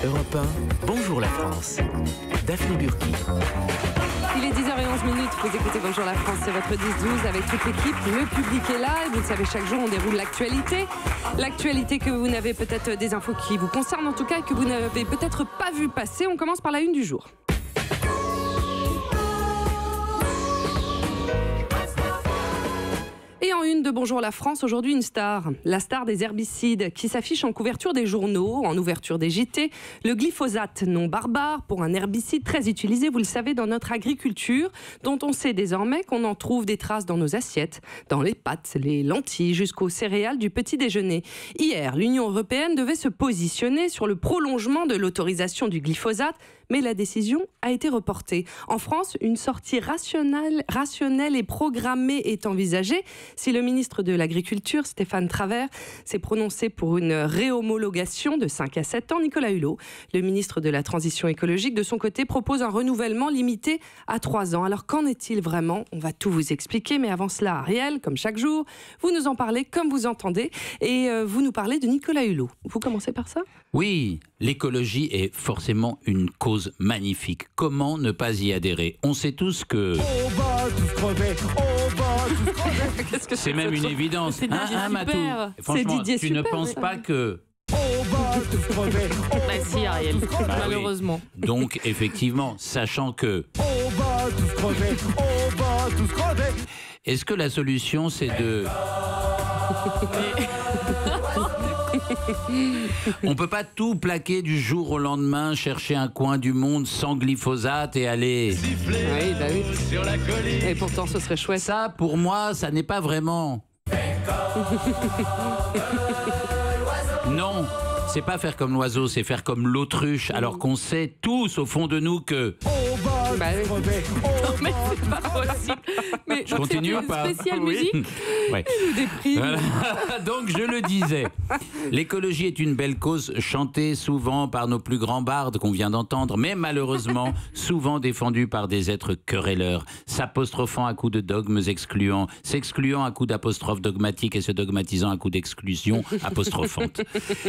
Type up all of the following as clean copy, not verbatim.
Europe 1, bonjour la France. Daphné Burki. Il est 10h11, vous écoutez Bonjour la France, c'est votre 10-12 avec toute l'équipe. Le public est là et vous le savez, chaque jour on déroule l'actualité. L'actualité que vous n'avez peut-être des infos qui vous concernent en tout cas et que vous n'avez peut-être pas vu passer. On commence par la une du jour. Et en une de Bonjour la France, aujourd'hui une star, la star des herbicides qui s'affiche en couverture des journaux, en ouverture des JT. Le glyphosate, nom barbare pour un herbicide très utilisé, vous le savez, dans notre agriculture, dont on sait désormais qu'on en trouve des traces dans nos assiettes, dans les pâtes, les lentilles, jusqu'aux céréales du petit déjeuner. Hier, l'Union européenne devait se positionner sur le prolongement de l'autorisation du glyphosate, mais la décision a été reportée. En France, une sortie rationnelle et programmée est envisagée. Si le ministre de l'Agriculture, Stéphane Travert, s'est prononcé pour une réhomologation de 5 à 7 ans, Nicolas Hulot, le ministre de la Transition écologique, de son côté, propose un renouvellement limité à 3 ans. Alors qu'en est-il vraiment? On va tout vous expliquer, mais avant cela, Ariel, comme chaque jour, vous nous en parlez comme vous entendez et vous nous parlez de Nicolas Hulot. Vous commencez par ça? Oui, l'écologie est forcément une cause magnifique. Comment ne pas y adhérer? On sait tous que... On va tous crever, on va tous crever. Qu'est-ce que c'est même une évidence. C'est Didier Matou. Super. Franchement, C'est Didier tu Super, ne penses ça. pas que... On va tous crever. Bah si, Ariel, malheureusement. Oui. Donc, effectivement, sachant que... On va tous crever, on va tous crever. Est-ce que la solution, c'est de... On peut pas tout plaquer du jour au lendemain, chercher un coin du monde sans glyphosate et aller... Oui, bah oui. Sur la colline. Et pourtant, ce serait chouette. Ça, pour moi, ça n'est pas vraiment... Non, c'est pas faire comme l'oiseau, c'est faire comme l'autruche, alors qu'on sait tous au fond de nous que... On va Bah oui. tous crever. Non, mais c'est pas possible. Mais Je continue ou pas? Spéciale Oui. musique. Ouais. Déprime. Voilà. Donc je le disais, l'écologie est une belle cause chantée souvent par nos plus grands bardes qu'on vient d'entendre, mais malheureusement souvent défendue par des êtres querelleurs, s'apostrophant à coups de dogmes excluants, s'excluant à coups d'apostrophes dogmatiques et se dogmatisant à coups d'exclusion apostrophantes.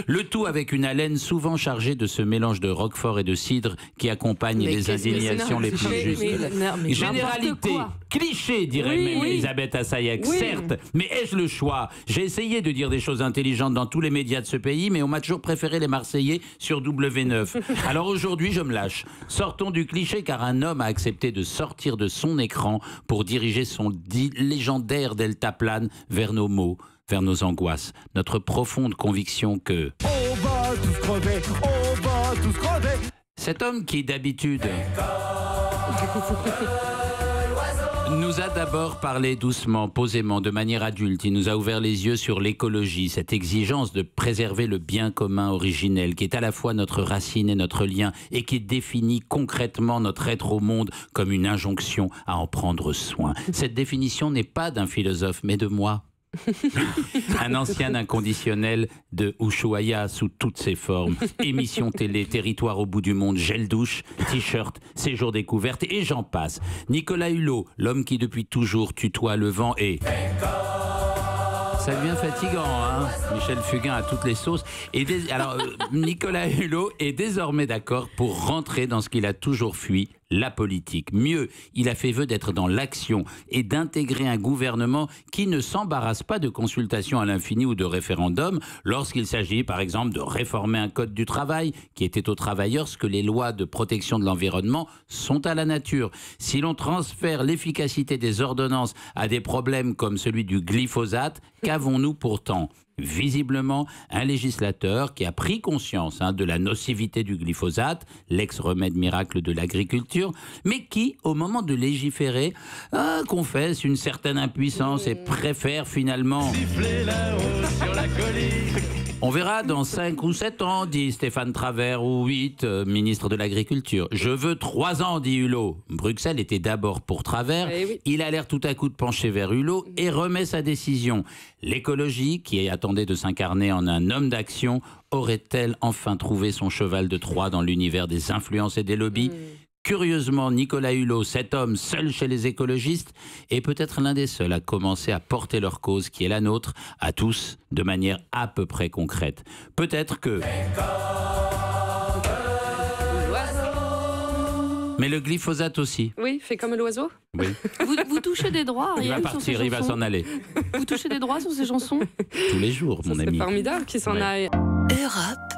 Le tout avec une haleine souvent chargée de ce mélange de roquefort et de cidre qui accompagne les indignations les plus justes. Généralité, cliché, dirait Oui, même oui. Elisabeth Assayag, Oui. certes, mais ai-je le choix? J'ai essayé de dire des choses intelligentes dans tous les médias de ce pays, mais on m'a toujours préféré les Marseillais sur W9. Alors aujourd'hui, je me lâche. Sortons du cliché, car un homme a accepté de sortir de son écran pour diriger son légendaire deltaplane vers nos maux, vers nos angoisses, notre profonde conviction que... On va tous crever, on va tous crever. Cet homme qui, d'habitude, nous a d'abord parlé doucement, posément, de manière adulte. Il nous a ouvert les yeux sur l'écologie, cette exigence de préserver le bien commun originel, qui est à la fois notre racine et notre lien, et qui définit concrètement notre être au monde comme une injonction à en prendre soin. Cette définition n'est pas d'un philosophe, mais de moi. Un ancien inconditionnel de Ushuaïa sous toutes ses formes. Émission télé, territoire au bout du monde, gel douche, t-shirt, séjour découverte et j'en passe. Nicolas Hulot, l'homme qui depuis toujours tutoie le vent et... Ça devient fatigant, hein? Michel Fugain à toutes les sauces. Alors, Nicolas Hulot est désormais d'accord pour rentrer dans ce qu'il a toujours fui, la politique. Mieux, il a fait vœu d'être dans l'action et d'intégrer un gouvernement qui ne s'embarrasse pas de consultations à l'infini ou de référendums lorsqu'il s'agit, par exemple, de réformer un code du travail qui était aux travailleurs ce que les lois de protection de l'environnement sont à la nature. Si l'on transfère l'efficacité des ordonnances à des problèmes comme celui du glyphosate, qu'avons-nous pourtant ? Visiblement, un législateur qui a pris conscience de la nocivité du glyphosate, l'ex-remède miracle de l'agriculture, mais qui, au moment de légiférer, confesse une certaine impuissance et préfère finalement... Siffler là-haut sur la colline. On verra dans 5 ou 7 ans, dit Stéphane Travert, ou 8, ministre de l'Agriculture. Je veux 3 ans, dit Hulot. Bruxelles était d'abord pour Travers. Eh oui. Il a l'air tout à coup de pencher vers Hulot et remet sa décision. L'écologie, qui attendait de s'incarner en un homme d'action, aurait-elle enfin trouvé son cheval de Troie dans l'univers des influences et des lobbies ? Curieusement, Nicolas Hulot, cet homme seul chez les écologistes, est peut-être l'un des seuls à commencer à porter leur cause, qui est la nôtre, à tous, de manière à peu près concrète. Peut-être que... Mais le glyphosate aussi. Oui, fait comme l'oiseau. Oui. Vous touchez des droits, Il va Ariel, sur ces partir, il va chansons s'en aller. Vous touchez des droits sur ces chansons? Tous les jours, mon C'est ami. formidable qu'il s'en Ouais. aille. Europe